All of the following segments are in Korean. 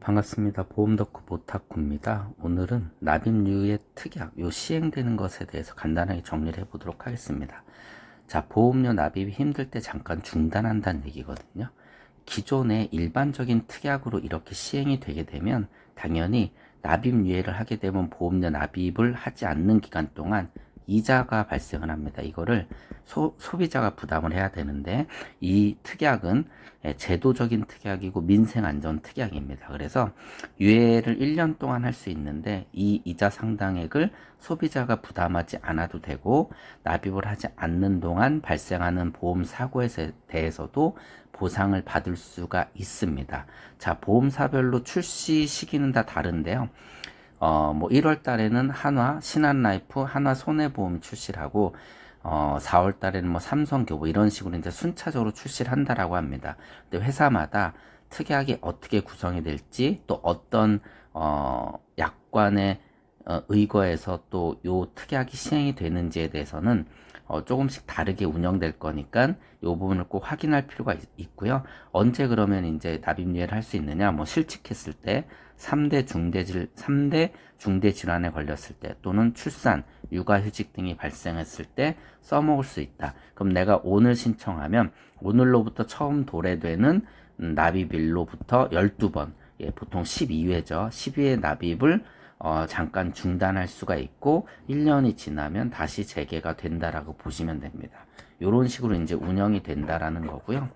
반갑습니다. 보험덕후 모타쿠입니다. 오늘은 납입류의 특약, 시행되는 것에 대해서 간단하게 정리를 해보도록 하겠습니다. 자, 보험료 납입이 힘들 때 잠깐 중단한다는 얘기거든요. 기존의 일반적인 특약으로 이렇게 시행이 되게 되면 당연히 납입유예를 하게 되면 보험료 납입을 하지 않는 기간 동안 이자가 발생을 합니다. 이거를 소비자가 부담을 해야 되는데, 이 특약은 제도적인 특약이고 민생안전 특약입니다. 그래서 유예를 1년 동안 할 수 있는데, 이 이자 상당액을 소비자가 부담하지 않아도 되고 납입을 하지 않는 동안 발생하는 보험 사고에 대해서도 보상을 받을 수가 있습니다. 자, 보험사별로 출시 시기는 다 다른데요. 1월 달에는 한화, 신한라이프, 한화 손해보험이 출시를 하고, 4월 달에는 삼성교보 이런 식으로 이제 순차적으로 출시를 한다라고 합니다. 근데 회사마다 특약이 어떻게 구성이 될지, 또 어떤, 약관의 의거해서 또 요 특약이 시행이 되는지에 대해서는 조금씩 다르게 운영될 거니까 요 부분을 꼭 확인할 필요가 있고요. 언제 그러면 이제 납입유예를 할 수 있느냐? 실직했을 때, 3대 중대 질환에 걸렸을 때, 또는 출산, 육아휴직 등이 발생했을 때 써먹을 수 있다. 그럼 내가 오늘 신청하면 오늘로부터 처음 도래되는 납입일로부터 12번, 보통 12회죠. 12회 납입을 잠깐 중단할 수가 있고 1년이 지나면 다시 재개가 된다라고 보시면 됩니다. 이런 식으로 이제 운영이 된다라는 거고요.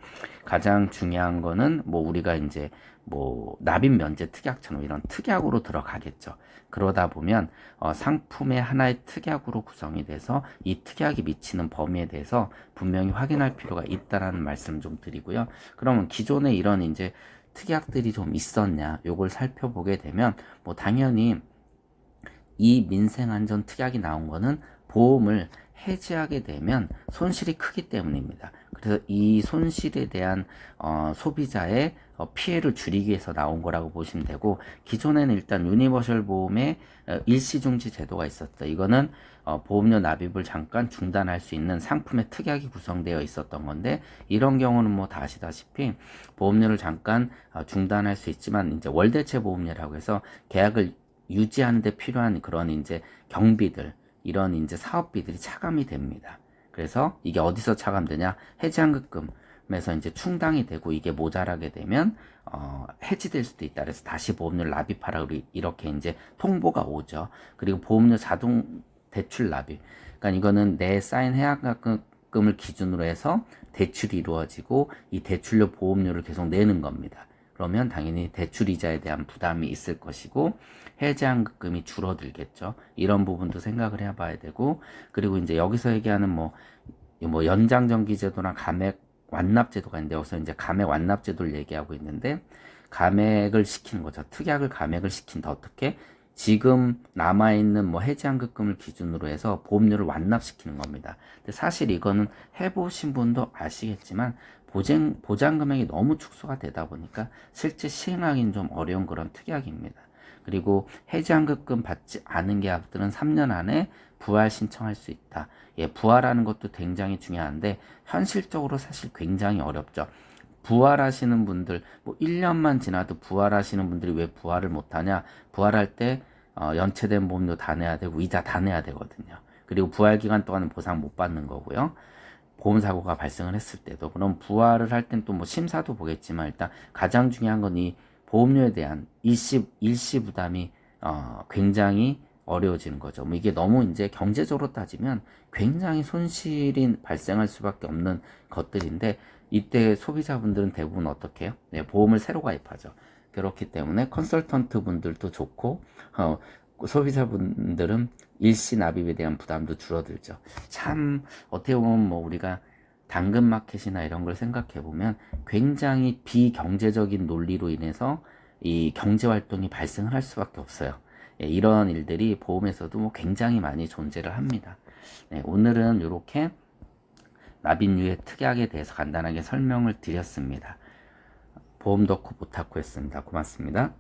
가장 중요한 거는 우리가 이제 납입 면제 특약처럼 이런 특약으로 들어가겠죠. 그러다 보면 상품의 하나의 특약으로 구성이 돼서 이 특약이 미치는 범위에 대해서 분명히 확인할 필요가 있다라는 말씀 좀 드리고요. 그러면 기존에 이런 이제 특약들이 좀 있었냐, 요걸 살펴보게 되면 당연히 이 민생안전 특약이 나온 거는 보험을 해지하게 되면 손실이 크기 때문입니다. 그래서 이 손실에 대한 소비자의 피해를 줄이기 위해서 나온 거라고 보시면 되고, 기존에는 일단 유니버셜 보험의 일시중지 제도가 있었다. 이거는 보험료 납입을 잠깐 중단할 수 있는 상품의 특약이 구성되어 있었던 건데, 이런 경우는 다 아시다시피 보험료를 잠깐 중단할 수 있지만 이제 월대체 보험료라고 해서 계약을 유지하는 데 필요한 그런 이제 경비들, 이런 이제 사업비들이 차감이 됩니다. 그래서 이게 어디서 차감되냐? 해지환급금에서 이제 충당이 되고, 이게 모자라게 되면 해지될 수도 있다. 그래서 다시 보험료를 납입하라, 이렇게 이제 통보가 오죠. 그리고 보험료 자동 대출 납입. 그러니까 이거는 내 쌓인 해약금을 기준으로 해서 대출이 이루어지고, 이 대출료 보험료를 계속 내는 겁니다. 그러면 당연히 대출 이자에 대한 부담이 있을 것이고 해지환급금이 줄어들겠죠. 이런 부분도 생각을 해봐야 되고, 그리고 이제 여기서 얘기하는 연장정기제도나 감액 완납제도가 있는데, 여기서 이제 감액 완납제도를 얘기하고 있는데, 감액을 시키는 거죠. 특약을 감액을 시킨다. 어떻게? 지금 남아있는 해지환급금을 기준으로 해서 보험료를 완납시키는 겁니다. 근데 사실 이거는 해보신 분도 아시겠지만 보장 금액이 너무 축소가 되다 보니까 실제 시행하기는 좀 어려운 그런 특약입니다. 그리고 해지환급금 받지 않은 계약들은 3년 안에 부활 신청할 수 있다. 부활하는 것도 굉장히 중요한데 현실적으로 사실 굉장히 어렵죠. 부활하시는 분들, 1년만 지나도 부활하시는 분들이 왜 부활을 못하냐? 부활할 때 연체된 보험료 다 내야 되고 이자 다 내야 되거든요. 그리고 부활 기간 동안은 보상 못 받는 거고요. 보험사고가 발생을 했을 때도. 그럼 부활을 할 땐 또 심사도 보겠지만, 일단 가장 중요한 건 이 보험료에 대한 일시 부담이 굉장히 어려워지는 거죠. 이게 너무 이제 경제적으로 따지면 굉장히 손실이 발생할 수밖에 없는 것들인데, 이때 소비자분들은 대부분 어떻게 해요? 네, 보험을 새로 가입하죠. 그렇기 때문에 컨설턴트 분들도 좋고, 소비자분들은 일시 납입에 대한 부담도 줄어들죠. 참 어떻게 보면 우리가 당근마켓이나 이런 걸 생각해 보면 굉장히 비경제적인 논리로 인해서 이 경제활동이 발생을 할 수밖에 없어요. 이런 일들이 보험에서도 굉장히 많이 존재를 합니다. 네, 오늘은 이렇게 납입유예 특약에 대해서 간단하게 설명을 드렸습니다. 보험덕후 모타쿠였습니다. 고맙습니다.